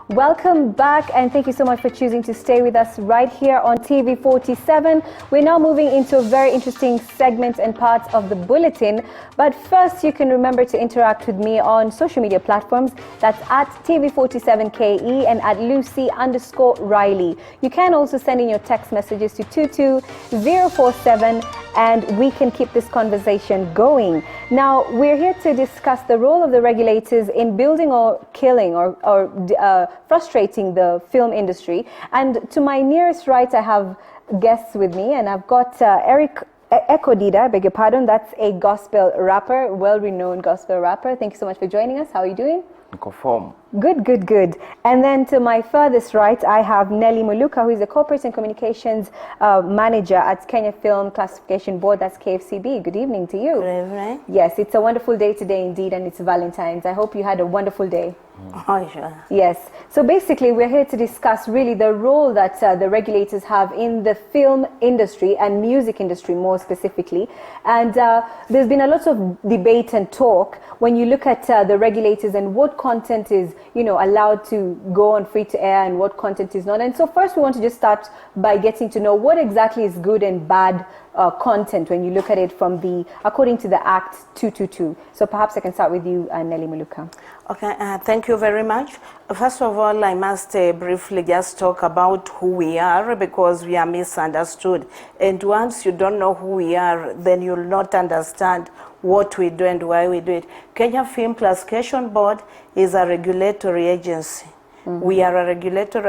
Welcome back, and thank you so much for choosing to stay with us right here on TV47. We're now moving into a very interesting segment and part of the bulletin. But first, you can remember to interact with me on social media platforms. That's at TV47KE and at Lucy_Riley. You can also send in your text messages to 22047, and we can keep this conversation going. Now, we're here to discuss the role of the regulators in building or killing or frustrating the film industry. And to my nearest right, I have guests with me, and I've got Eric Ekodida, I beg your pardon. That's a gospel rapper, well-renowned gospel rapper. Thank you so much for joining us. How are you doing? Conform. Good, good, good. And then to my furthest right, I have Nelly Muluka, who is the Corporate and Communications Manager at Kenya Film Classification Board. That's KFCB. Good evening to you. Good evening. Yes, it's a wonderful day today indeed, and it's Valentine's. I hope you had a wonderful day. Oh, sure. Yes. So basically, we're here to discuss really the role that the regulators have in the film industry and music industry more specifically. And there's been a lot of debate and talk when you look at the regulators and what content is, allowed to go on free to air and what content is not. And so first, we want to just start by getting to know what exactly is good and bad content when you look at it according to the Act 222. So perhaps I can start with you, Nelly Muluka. Okay, thank you very much. First of all, I must briefly just talk about who we are, because we are misunderstood. And once you don't know who we are, then you'll not understand what we do and why we do it. Kenya Film Classification Board is a regulatory agency. Mm-hmm. We are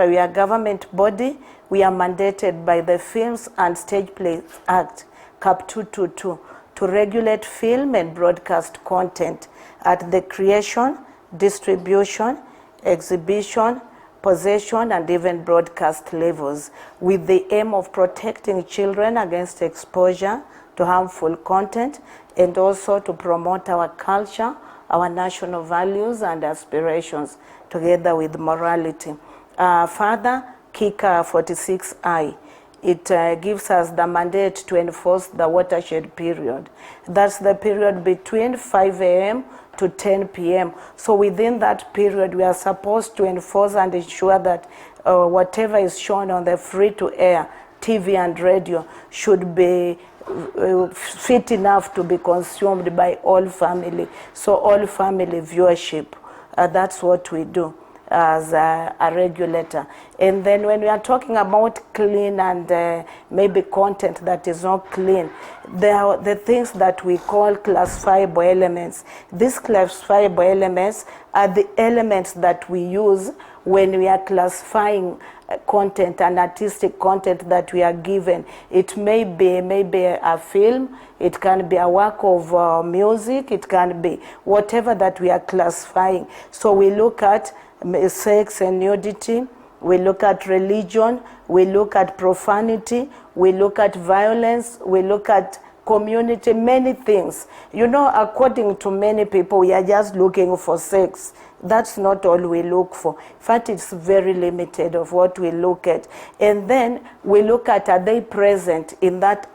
we are a government body. We are mandated by the Films and Stage Plays Act, Cap 222, to regulate film and broadcast content at the creation, distribution, exhibition, possession, and even broadcast levels, with the aim of protecting children against exposure to harmful content, and also to promote our culture, our national values and aspirations, together with morality. Further, KICA 46I, it gives us the mandate to enforce the watershed period. That's the period between 5 a.m. to 10 p.m. So within that period, we are supposed to enforce and ensure that whatever is shown on the free-to-air TV and radio should be fit enough to be consumed by all family. So all family viewership, that's what we do as a regulator. And then when we are talking about clean and maybe content that is not clean, there are the things that we call classifiable elements. These classifiable elements are the elements that we use when we are classifying content and artistic content that we are given. It may be a film, it can be a work of music, it can be whatever that we are classifying. So we look at sex and nudity, we look at religion, we look at profanity, we look at violence, we look at community, many things. According to many people, we are just looking for sex. That's not all we look for. In fact, it's very limited of what we look at. And then we look at, are they present in that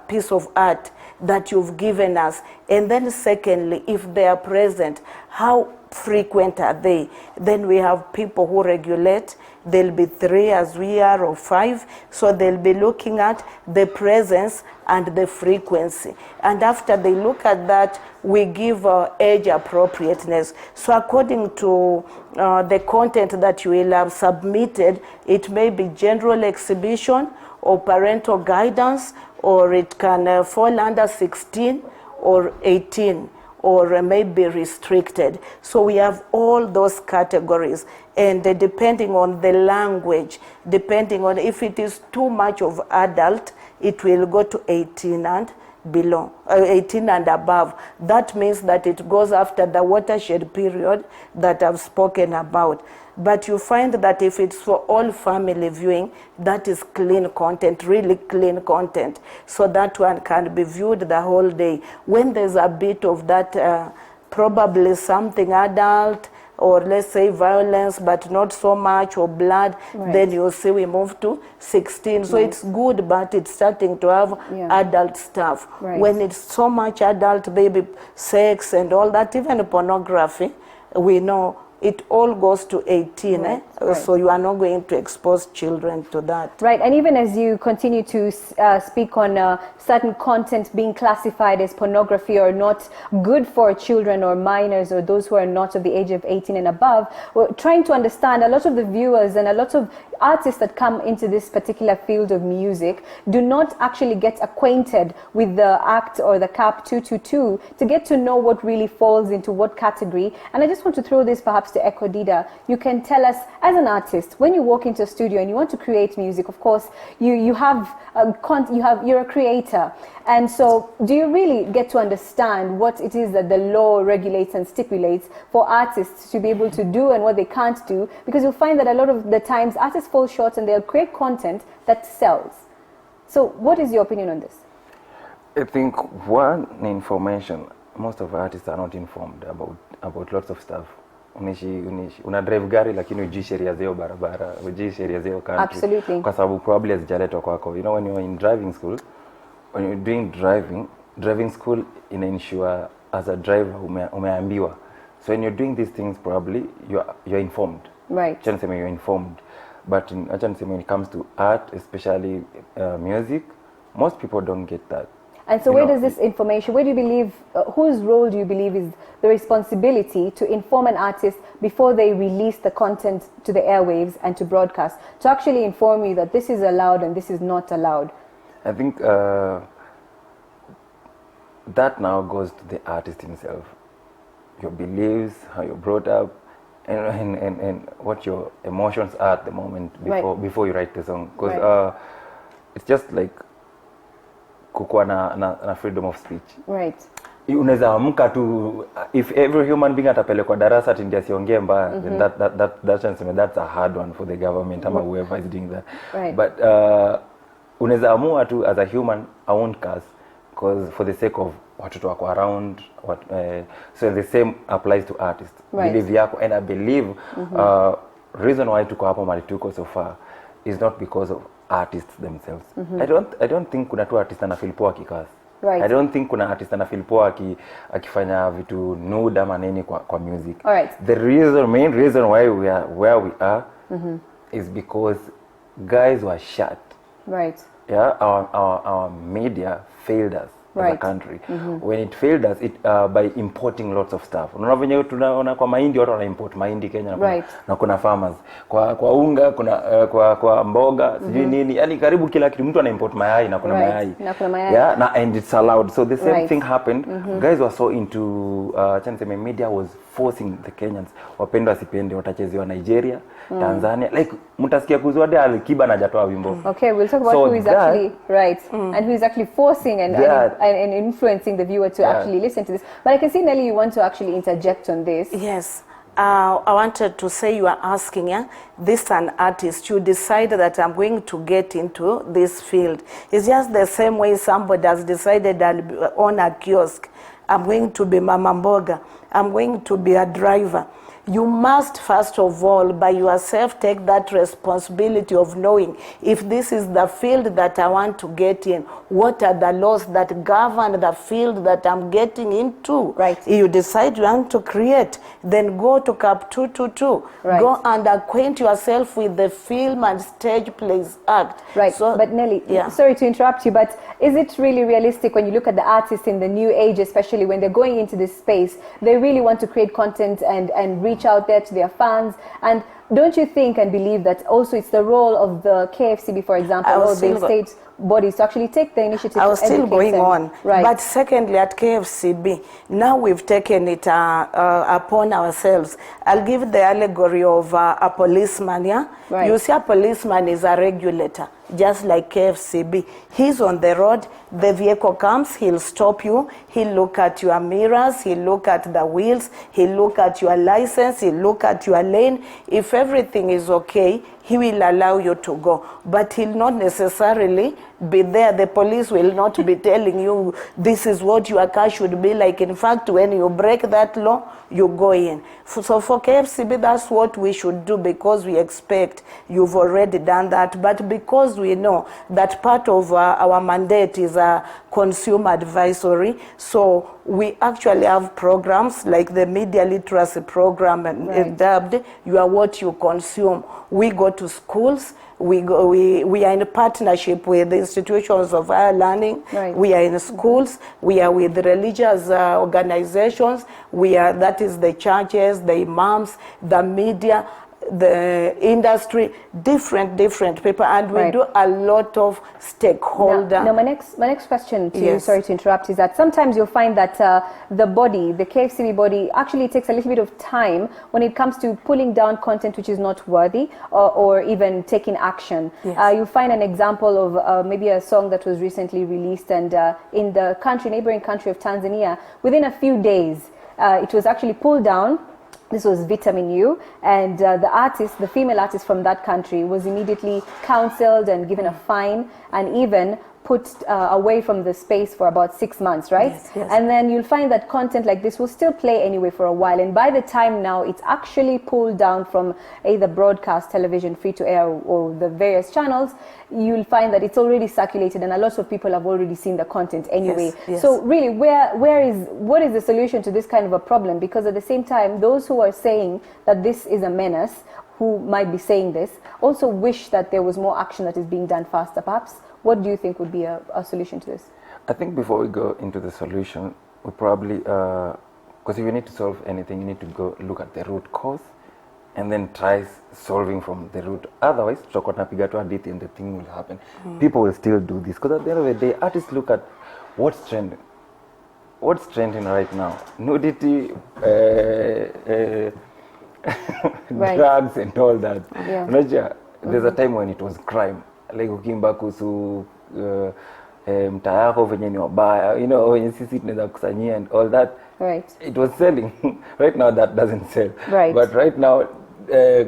piece of art that you've given us? And then secondly, if they are present, how frequent are they? Then we have people who regulate. There'll be 3 as we are, or 5. So they'll be looking at the presence and the frequency. And after they look at that, we give age appropriateness. So according to the content that you will have submitted, it may be general exhibition or parental guidance, or it can fall under 16 or 18. Or maybe restricted. So we have all those categories, and depending on the language, depending on if it is too much of adult, it will go to 18 and below, 18 and above. That means that it goes after the watershed period that I've spoken about. But you find that if it's for all family viewing, that is clean content, really clean content. So that one can be viewed the whole day. When there's a bit of that, probably something adult, or let's say violence, but not so much, or blood, right, then you'll see we move to 16. So it's good, but it's starting to have adult stuff. Right. When it's so much adult, baby sex and all that, even pornography, we know it all goes to 18. Right, Eh? right. So you are not going to expose children to that. Right, and even as you continue to speak on certain content being classified as pornography or not good for children or minors or those who are not of the age of 18 and above, we're trying to understand a lot of the viewers and a lot of artists that come into this particular field of music do not actually get acquainted with the Act or the CAP 222 to get to know what really falls into what category. And I just want to throw this perhaps to Ekodida. You can tell us, as an artist, when you walk into a studio and you want to create music, of course, you're a creator. And so do you really get to understand what it is that the law regulates and stipulates for artists to be able to do and what they can't do? Because you'll find that a lot of the times artists fall short and they'll create content that sells. So what is your opinion on this? I think one, information. Most of artists are not informed about lots of stuff. Una drive gari lakini hujui sheria zao barabara, hujui sheria zao country. Absolutely. Kwa sababu probably hazijaletwa kwako. You know, when you're in driving school, when you're doing driving school ina ensure as a driver umeambiwa. So when you're doing these things, probably you're informed. Right. You're informed. But when it comes to art, especially music, most people don't get that. And so where does this information, where do you believe, whose role do you believe is the responsibility to inform an artist before they release the content to the airwaves and to broadcast, to actually inform you that this is allowed and this is not allowed? I think that now goes to the artist himself. Your beliefs, how you're brought up, and what your emotions are at the moment before you write the song. Because it's just like kukuwa na freedom of speech. Right. Unaweza amka tu, if every human being atapelekwa darasa ati ndio asiongee mbaya, then that's a hard one for the government ama whoever is doing that. Right. But unaweza amua tu as a human, I won't curse because for the sake of watoto wako around, so the same applies to artists. Right. Believe yako, and I believe reason why tuko hapo mahali tuko so far is not because of artists themselves. I don't think kuna tu artist anafeel poa kikas. Right. I don't think kuna artist anafeel poa akifanya vitu nude ama nini kwa music. All right. The main reason why we are where we are is because guys were shut. Right. Yeah, our media failed us as a country. When it failed us, by importing lots of stuff. Unaona venye tunaona kwa mahindi watu wana import mahindi Kenya na kuna farmers. Kwa unga kuna kwa mboga sijui nini. Yaani karibu kila kitu mtu ana import mayai na kuna mayai. Yeah, and it's allowed. So the same thing happened. Guys were so into media was forcing the Kenyans wapende wasipende watachezewa Nigeria, Tanzania. Like mtasikia kuzwa de Alikiba na hajatoa wimbo. Okay, we'll talk about who is actually and who is actually forcing and influencing the viewer to actually listen to this. But I can see, Nelly, you want to actually interject on this. Yes. I wanted to say, you are asking, this an artist, you decide that I'm going to get into this field. It's just the same way somebody has decided I'll own a kiosk. I'm going to be Mama Mboga. I'm going to be a driver. You must, first of all, by yourself, take that responsibility of knowing if this is the field that I want to get in, what are the laws that govern the field that I'm getting into. Right. You decide you want to create, then go to CAP 222. Right. Go and acquaint yourself with the Film and Stage Plays Act. Right, so, but Nelly, sorry to interrupt you, but is it really realistic when you look at the artists in the new age, especially when they're going into this space, they really want to create content and reach out there to their fans? And don't you think and believe that also it's the role of the KFCB, for example, or the state bodies to actually take the initiative? I was still going on. Right. But secondly, at KFCB, now we've taken it upon ourselves. I'll give the allegory of a policeman, yeah? Right. You see, a policeman is a regulator, just like KFCB. He's on the road, the vehicle comes, he'll stop you, he'll look at your mirrors, he'll look at the wheels, he'll look at your license, he'll look at your lane. If everything is okay, he will allow you to go. But he'll not necessarily be there. The police will not be telling you this is what your car should be like. In fact, when you break that law, you go in. So for KFCB, that's what we should do, because we expect you've already done that. But because we know that part of our mandate is a consumer advisory, so we actually have programs like the media literacy program and dubbed You Are What You Consume. We go to schools. We are in a partnership with the institutions of higher learning. We are in schools. We are with religious organizations. That is the churches, the imams, the media, the industry, different people, and we do a lot of stakeholder. Now my next question to you, sorry to interrupt, is that sometimes you'll find that the KFCB body actually takes a little bit of time when it comes to pulling down content which is not worthy or even taking action. You'll find an example of maybe a song that was recently released, and in the neighboring country of Tanzania, within a few days it was actually pulled down. This was Vitamin U, and the female artist from that country was immediately counseled and given a fine, and even put away from the space for about 6 months, right? Yes. And then you'll find that content like this will still play anyway for a while, and by the time now it's actually pulled down from either broadcast television, free to air, or the various channels, you'll find that it's already circulated and a lot of people have already seen the content anyway. So really, what is the solution to this kind of a problem? Because at the same time, those who are saying that this is a menace, who might be saying this, also wish that there was more action that is being done faster, perhaps. What do you think would be a solution to this? I think before we go into the solution, we probably, because if you need to solve anything, you need to go look at the root cause and then try solving from the root. Otherwise, and the thing will happen. People will still do this, because at the end of the day, artists look at what's trending. What's trending right now? Nudity, drugs and all that. There's a time when it was crime. Like ukimba kuhusu mtaa yako venye ni wabaya, wenye sisi tunaweza kusanyia and all that. It was selling. Right now that doesn't sell. But right now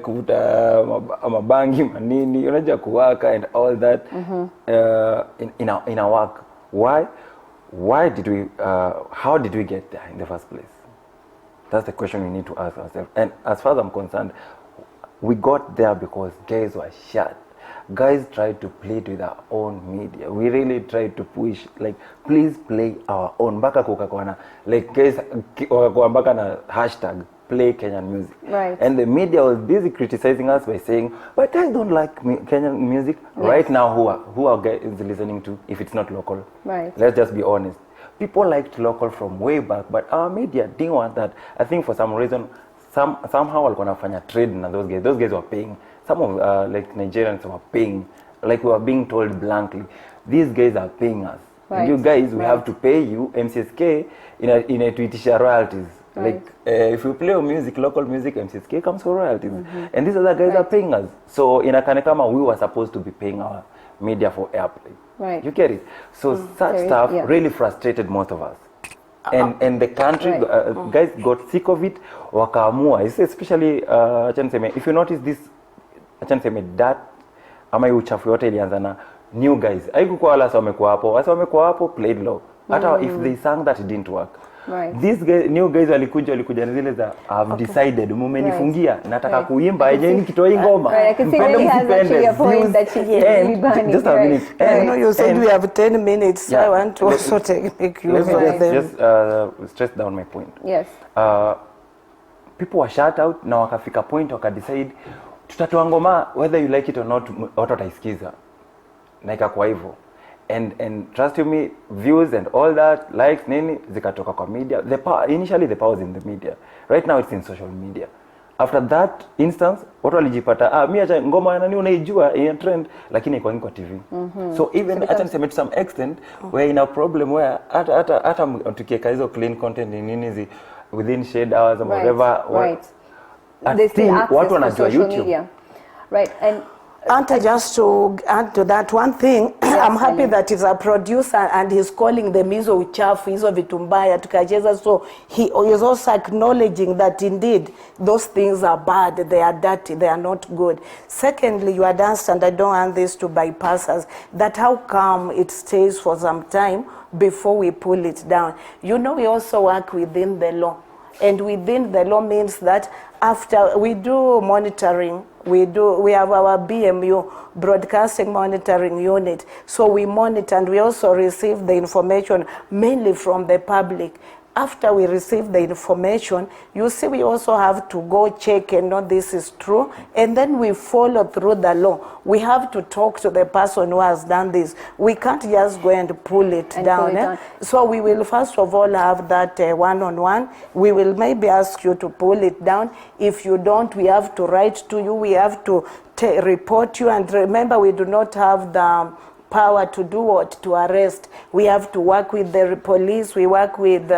kuvuta mabangi manini, unajua kuwaka and all that, in our work. Why did we how did we get there in the first place? That's the question we need to ask ourselves. And as far as I'm concerned, we got there because guys were shut. Guys tried to play with our own media. We really tried to push, like, please play our own. Baka kukakwana, like, guys, baka na hashtag, play Kenyan music. And the media was busy criticizing us by saying, but guys don't like Kenyan music. Right now, who are guys listening to if it's not local? Let's just be honest. People liked local from way back, but our media didn't want that. I think for some reason, somehow walikuwa wanafanya trade na those guys. Those guys were paying. Some of like Nigerians were paying, like we were being told blankly, these guys are paying us. And you guys, we have to pay you MCSK in a tuitisha royalties. Like if you play music, local music, MCSK comes for royalties. And these other guys are paying us. So in a Kanekama, we were supposed to be paying our media for airplay. You get it? So such stuff really frustrated most of us. And the country, guys got sick of it. Wakaamua, especially, if you notice this, that ama uchafu yote ilianza na new guys. Haikuwa wala wamekuwa hapo played low. Hata if they sang that, it didn't work. These guys, new guys walikuja zile za I've decided mumenifungia nataka kuimba yenyewe kitoi ngoma. I can see he has actually a point that she is just a minute. You said we have 10 minutes. So I want to also make use of them. Just stress down my point. People were shut out na wakafika point wakadecide tutatoa ngoma whether you like it or not, watu wataisikiza. Na ikakuwa hivyo. And trust me, views and all that, likes, nini, zikatoka kwa media. Initially the power was in the media. Right now it's in social media. After that instance, watu walijipata, mimi acha ngoma nani unaijua in trend, lakini iko kwa TV. So even acha niseme to some extent, we're in a problem where hata tukiweka hizo clean content nini within shade hours or whatever. Watu wanajua YouTube. And just to add to that one thing, I'm happy that he's a producer and he's calling them hizo uchafu, hizo vitu mbaya tukacheza. So he is also acknowledging that indeed those things are bad, they are dirty, they are not good. Secondly, you had asked, and I don't want this to bypass us, that how come it stays for some time before we pull it down. We also work within the law. And within the law means that after we do monitoring, we have our BMU, Broadcasting Monitoring Unit. So we monitor and we also receive the information mainly from the public. after we receive the information, you see we also have to go check and know this is true, and then we follow through the law. We have to talk to the person who has done this. We can't just go and pull it down. So we will first of all have that one-on-one. We will maybe ask you to pull it down. If you don't, we have to write to you. We have to report you. And remember, we do not have the power to do what? To arrest. We have to work with the police, we work with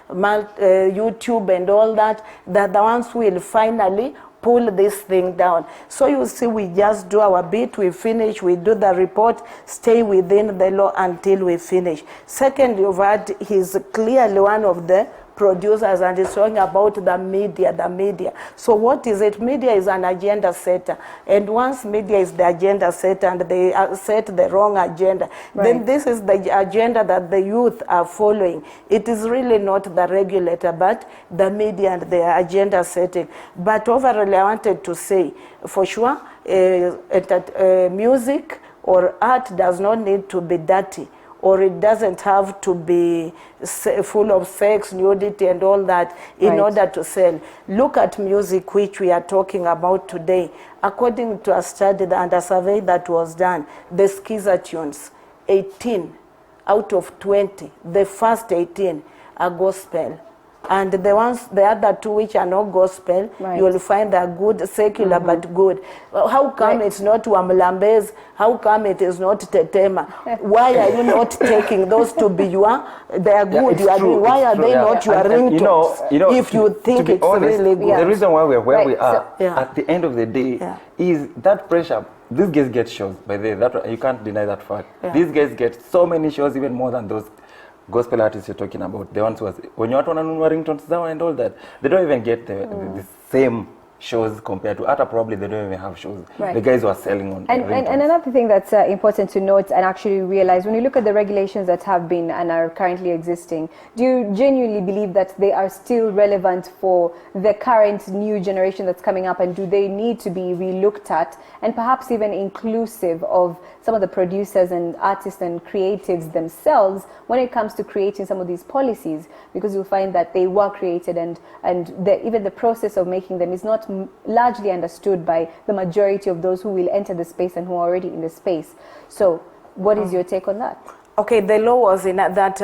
YouTube and all that. That the ones who will finally pull this thing down. So you see, we just do our bit, we finish, we do the report, stay within the law until we finish. Second, you've heard he's clearly one of the producers, and he's talking about the media. So what is it? Media is an agenda setter, and once media is the agenda setter and they set the wrong agenda, then this is the agenda that the youth are following. It is really not the regulator, but the media and the agenda setting. But overall, I wanted to say, for sure, music or art does not need to be dirty, or it doesn't have to be full of sex, nudity, and all that in order to sell. Look at music, which we are talking about today. According to a study and a survey that was done, the Skiza tunes, 18 out of 20, the first 18 are gospel. And the other two which are not gospel, you will find they're good, secular, but good. How come it's not Wamlambez? How come it is not Tetema? Why are you not taking those to be your? They are good. Why are they not your ringtones? If you think it's honest, really good. The reason why we're where we are at the end of the day is that pressure. These guys get shows, by the way, you can't deny that fact. These guys get so many shows, even more than those gospel artists you're talking about. The ones who when you want to ringtones down and all that, they don't even get the same shows compared to other. Probably they don't even have shows. The guys who are selling on and another thing that's important to note and actually realize, when you look at the regulations that have been and are currently existing, do you genuinely believe that they are still relevant for the current new generation that's coming up, and do they need to be relooked at and perhaps even inclusive of some of the producers and artists and creatives themselves when it comes to creating some of these policies? Because you'll find that they were created and even the process of making them is not largely understood by the majority of those who will enter the space and who are already in the space. So what is your take on that? Okay, the law was that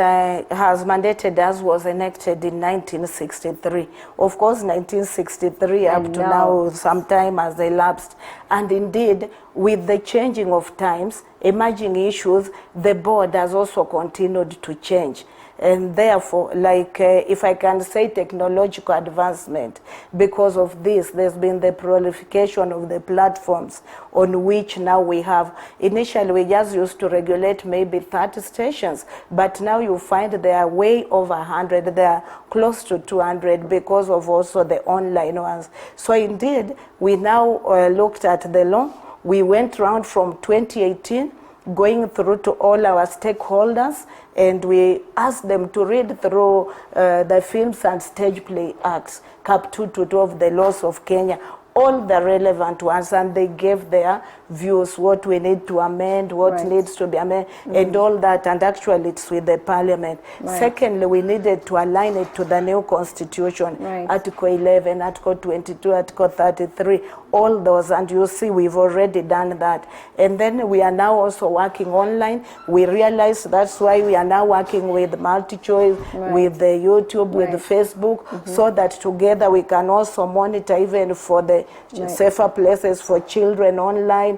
has mandated us was enacted in 1963. Of course, 1963 up to now, some time has elapsed. And indeed, with the changing of times, emerging issues, the board has also continued to change. And therefore, like if I can say, technological advancement, because of this, there's been the proliferation of the platforms on which now we have. Initially, we just used to regulate maybe 30 stations, but now you find they are way over 100. They are close to 200 because of also the online ones. So indeed, we now looked at the law. We went round from 2018, going through to all our stakeholders, and we asked them to read through the Films and Stage Play Acts, Cap 222 of the laws of Kenya, all the relevant ones, and they gave their views, what we need to amend, what needs to be amended, and all that, and actually it's with the parliament. Secondly, we needed to align it to the new constitution, Article 11, Article 22, Article 33, all those, and you see we've already done that. And then we are now also working online. We realize that's why we are now working with MultiChoice, with the YouTube, with the Facebook, so that together we can also monitor even for the safer places for children online,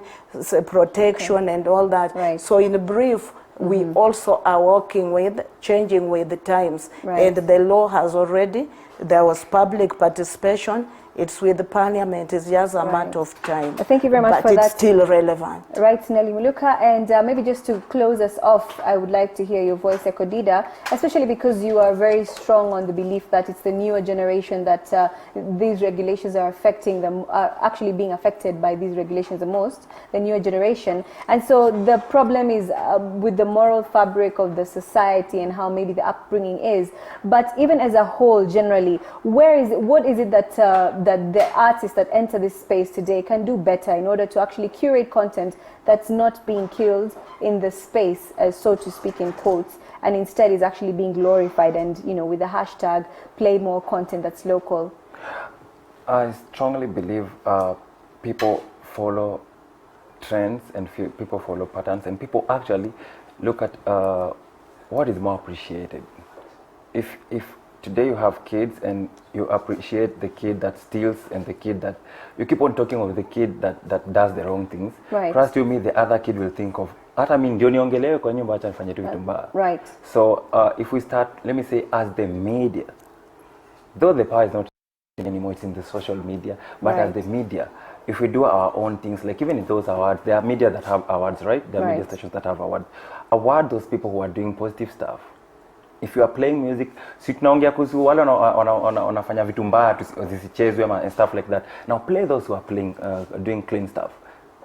protection and all that. So in brief, we also are working with changing with the times, and the law has already, there was public participation. It's with the parliament. It's just a matter of time. Thank you very much for that. But it's still relevant. Right, Nelly Muluka. And maybe just to close us off, I would like to hear your voice, Ekodida, especially because you are very strong on the belief that it's the newer generation that these regulations are affecting them, are actually being affected by these regulations the most, the newer generation. And so the problem is with the moral fabric of the society and how maybe the upbringing is. But even as a whole, generally, what is it that that the artists that enter this space today can do better in order to actually curate content that's not being killed in the space, so to speak, in quotes, and instead is actually being glorified and, you know, with the hashtag, play more content that's local? I strongly believe people follow trends and people follow patterns, and people actually look at what is more appreciated. If today you have kids and you appreciate the kid that steals and the kid that you keep on talking of the kid that does the wrong things, right. Trust you me, the other kid will think of hata mimi ndio niongelewe kwa nyumba, acha nifanye tu vitu mbaya. Right. So if we start, let me say, as the media, though the power is not anymore, it's in the social media, but right. as the media, if we do our own things, like even in those awards, there are media that have awards, right? There are right. media stations that have awards. Award those people who are doing positive stuff. If you are playing music, si tunaongea kuhusu wale wanafanya vitu mbaya zisichezwe and stuff like that. Now play those who are playing, doing clean stuff.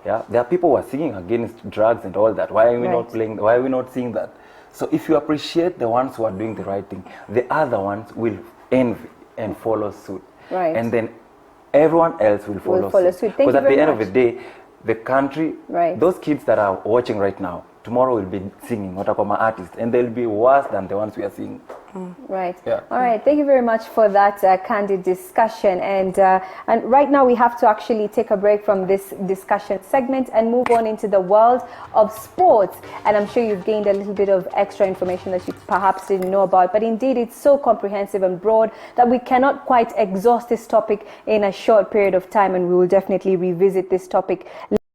Yeah, there are people who are singing against drugs and all that. Why are we right. not playing? Why are we not seeing that? So if you appreciate the ones who are doing the right thing, the other ones will envy and follow suit. Right. And then everyone else will follow suit. Because at the end of the day, the country, right. those kids that are watching right now, tomorrow will be singing watakoma artists, and they'll be worse than the ones we are seeing. Right. Yeah. All right. Thank you very much for that candid discussion. And right now we have to actually take a break from this discussion segment and move on into the world of sports. And I'm sure you've gained a little bit of extra information that you perhaps didn't know about. But indeed, it's so comprehensive and broad that we cannot quite exhaust this topic in a short period of time. And we will definitely revisit this topic